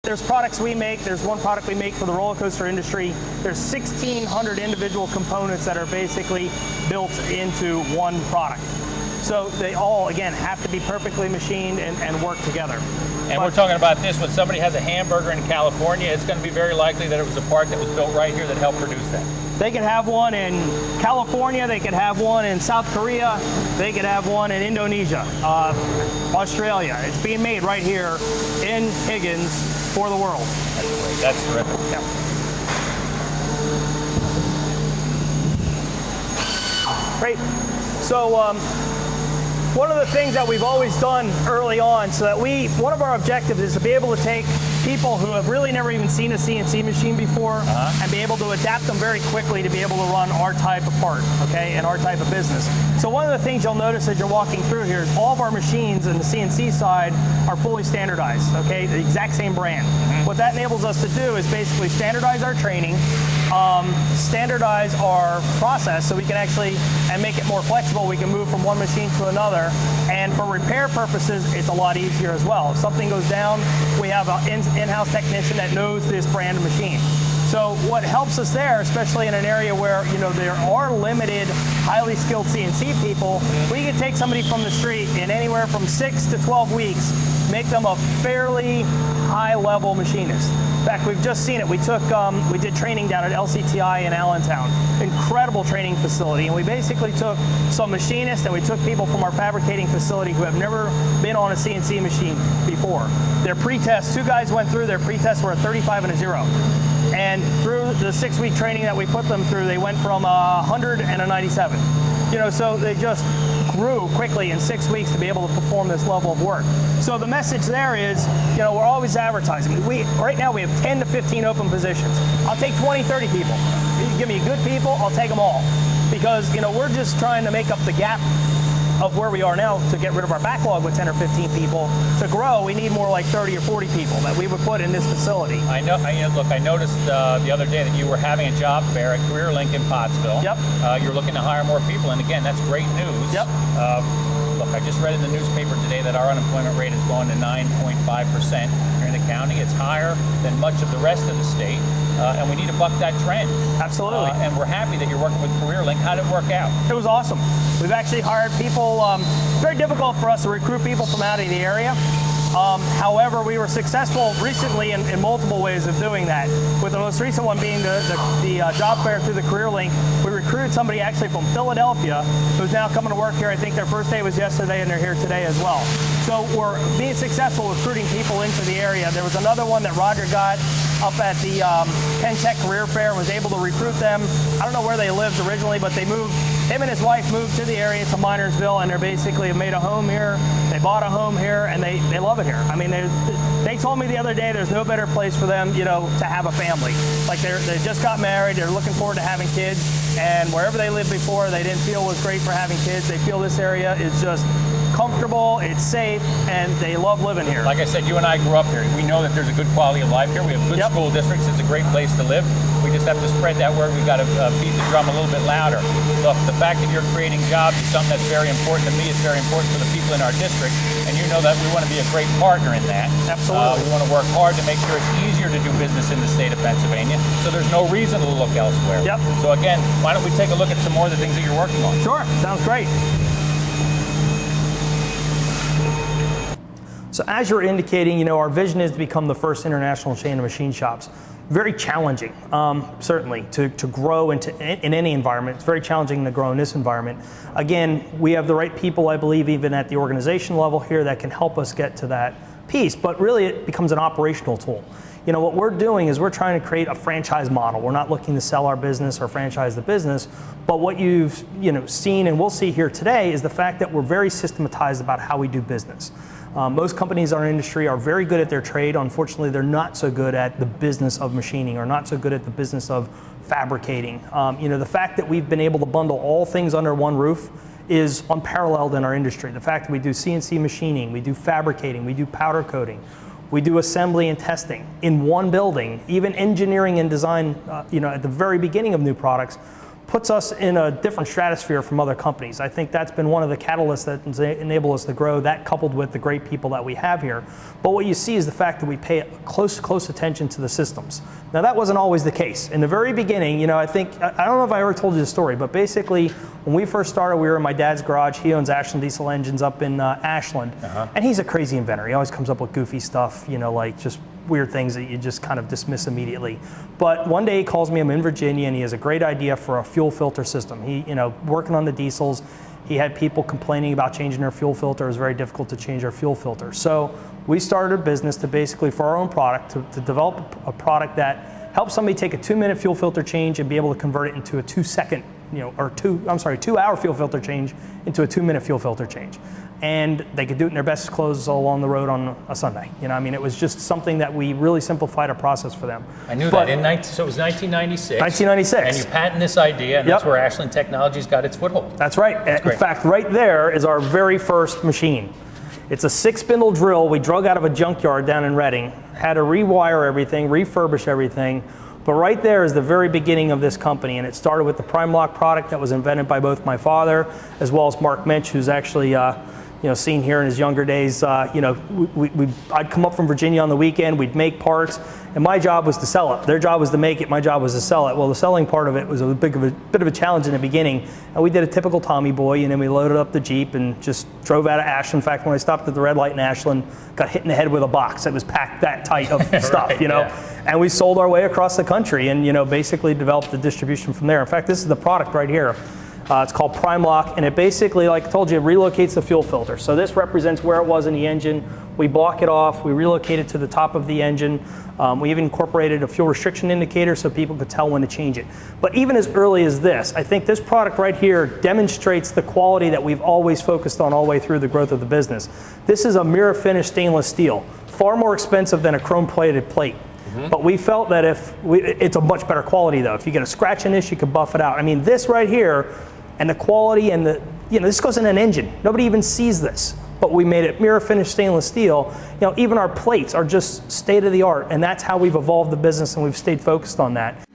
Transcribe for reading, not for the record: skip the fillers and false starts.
There's products we make. There's one product we make for the roller coaster industry. There's 1,600 individual components that are basically built into one product. So they all, again, have to be perfectly machined and work together. And we're talking about this, when somebody has a hamburger in California, it's going to be very likely that it was a part that was built right here that helped produce that. They could have one in California, they could have one in South Korea, they could have one in Indonesia, Australia. It's being made right here in Higgins for the world. That's great. That's terrific. Yeah. Great. So one of the things that we've always done early on, so that one of our objectives is to be able to take people who have really never even seen a CNC machine before and be able to adapt them very quickly to be able to run our type of part, okay, and our type of business. So one of the things you'll notice as you're walking through here is all of our machines in the CNC side are fully standardized, okay, the exact same brand. What that enables us to do is basically standardize our training, standardize our process so we can actually, and make it more flexible, we can move from one machine to another. And for repair purposes, it's a lot easier as well. If something goes down, we have an in-house technician that knows this brand of machine. So what helps us there, especially in an area where there are limited, highly skilled CNC people, we can take somebody from the street in anywhere from 6 to 12 weeks, make them a fairly high-level machinist. In fact, we've just seen it. We did training down at LCTI in Allentown. Incredible training facility. And we basically took some machinists and we took people from our fabricating facility who have never been on a CNC machine before. Their pre-test, 2 guys went through, their pre-tests were a 35 and a 0. And through the 6-week training that we put them through, they went from 100 and a 97. So they just grew quickly in 6 weeks to be able to perform this level of work. So the message there is, we're always advertising. Right now we have 10 to 15 open positions. I'll take 20, 30 people. You give me good people, I'll take them all. Because, we're just trying to make up the gap of where we are now to get rid of our backlog with 10 or 15 people. To grow, we need more like 30 or 40 people that we would put in this facility. I noticed the other day that you were having a job fair at CareerLink in Pottsville. Yep. You're looking to hire more people, and again, that's great news. Yep. Look, I just read in the newspaper today that our unemployment rate is going to 9.5% here in the county. It's higher than much of the rest of the state, and we need to buck that trend. Absolutely. And we're happy that you're working with CareerLink. How did it work out? It was awesome. We've actually hired people. It's very difficult for us to recruit people from out of the area. However, we were successful recently in multiple ways of doing that. With the most recent one being the job fair through the CareerLink, we recruited somebody actually from Philadelphia who's now coming to work here. I think their first day was yesterday and they're here today as well. So we're being successful recruiting people into the area. There was another one that Roger got up at the Penn Tech Career Fair and was able to recruit them. I don't know where they lived originally, but they moved. Him and his wife moved to the area, to Minersville, and they're basically made a home here. They bought a home here, and they love it here. I mean, they told me the other day there's no better place for them, to have a family. Like they just got married, they're looking forward to having kids, and wherever they lived before, they didn't feel was great for having kids. They feel this area is just comfortable, it's safe, and they love living here. Like I said, you and I grew up here. We know that there's a good quality of life here. We have good school districts. It's a great place to live. We just have to spread that word. We've got to beat the drum a little bit louder. Look, the fact that you're creating jobs is something that's very important to me. It's very important for the people in our district, and you know that we want to be a great partner in that. Absolutely. We want to work hard to make sure it's easier to do business in the state of Pennsylvania, so there's no reason to look elsewhere. Yep. So again, why don't we take a look at some more of the things that you're working on? Sure, sounds great. So as you're indicating, our vision is to become the first international chain of machine shops. Very challenging, certainly, to grow in any environment. It's very challenging to grow in this environment. Again, we have the right people, I believe, even at the organization level here that can help us get to that piece, but really it becomes an operational tool. What we're doing is we're trying to create a franchise model. We're not looking to sell our business or franchise the business, but what you've seen and will see here today is the fact that we're very systematized about how we do business. Most companies in our industry are very good at their trade. Unfortunately, they're not so good at the business of machining or not so good at the business of fabricating. The fact that we've been able to bundle all things under one roof is unparalleled in our industry. The fact that we do CNC machining, we do fabricating, we do powder coating, we do assembly and testing in one building, even engineering and design, at the very beginning of new products. puts us in a different stratosphere from other companies. I think that's been one of the catalysts that enable us to grow, that coupled with the great people that we have here. But what you see is the fact that we pay close attention to the systems. Now that wasn't always the case. In the very beginning, you know, I don't know if I ever told you the story, but basically when we first started, we were in my dad's garage. He owns Ashland Diesel Engines up in Ashland. And he's a crazy inventor. He always comes up with goofy stuff, you know, like just weird things that you just kind of dismiss immediately. But one day he calls me, I'm in Virginia, and he has a great idea for a fuel filter system. He, you know, working on the diesels, he had people complaining about changing their fuel filter. It was very difficult to change our fuel filter. So we started a business to basically, for our own product, to develop a product that helps somebody take a 2-minute fuel filter change and be able to convert it into a 2-second, you know, or 2-hour fuel filter change into a 2-minute fuel filter change. And they could do it in their best clothes all along the road on a Sunday. You know, I mean, it was just something that we really simplified a process for them. I knew that. So it was 1996. 1996. And you patent this idea, and that's where Ashland Technologies got its foothold. That's right. In fact, right there is our very first machine. It's a 6-spindle drill we drug out of a junkyard down in Reading. Had to rewire everything, refurbish everything. But right there is the very beginning of this company, and it started with the Prime Lock product that was invented by both my father as well as Mark Mensch, who's actually you know, seen here in his younger days. You know, I'd come up from Virginia on the weekend, we'd make parts, and my job was to sell it. Their job was to make it, my job was to sell it. Well, the selling part of it was a bit of a challenge in the beginning, and we did a typical Tommy boy, and then we loaded up the Jeep and just drove out of Ashland. In fact, when I stopped at the red light in Ashland, got hit in the head with a box that was packed that tight of stuff, right, you know. And we sold our way across the country and, you know, basically developed the distribution from there. In fact, this is the product right here. It's called Prime Lock, and it basically, like I told you, it relocates the fuel filter. So this represents where it was in the engine. We block it off, we relocate it to the top of the engine. We even incorporated a fuel restriction indicator so people could tell when to change it. But even as early as this, I think this product right here demonstrates the quality that we've always focused on all the way through the growth of the business. This is a mirror finished stainless steel, far more expensive than a chrome plated plate. But we felt that it's a much better quality though. If you get a scratch in this, you can buff it out. I mean, this right here, and the quality and this goes in an engine. Nobody even sees this, but we made it mirror finished stainless steel. You know, even our plates are just state of the art, and that's how we've evolved the business, and we've stayed focused on that.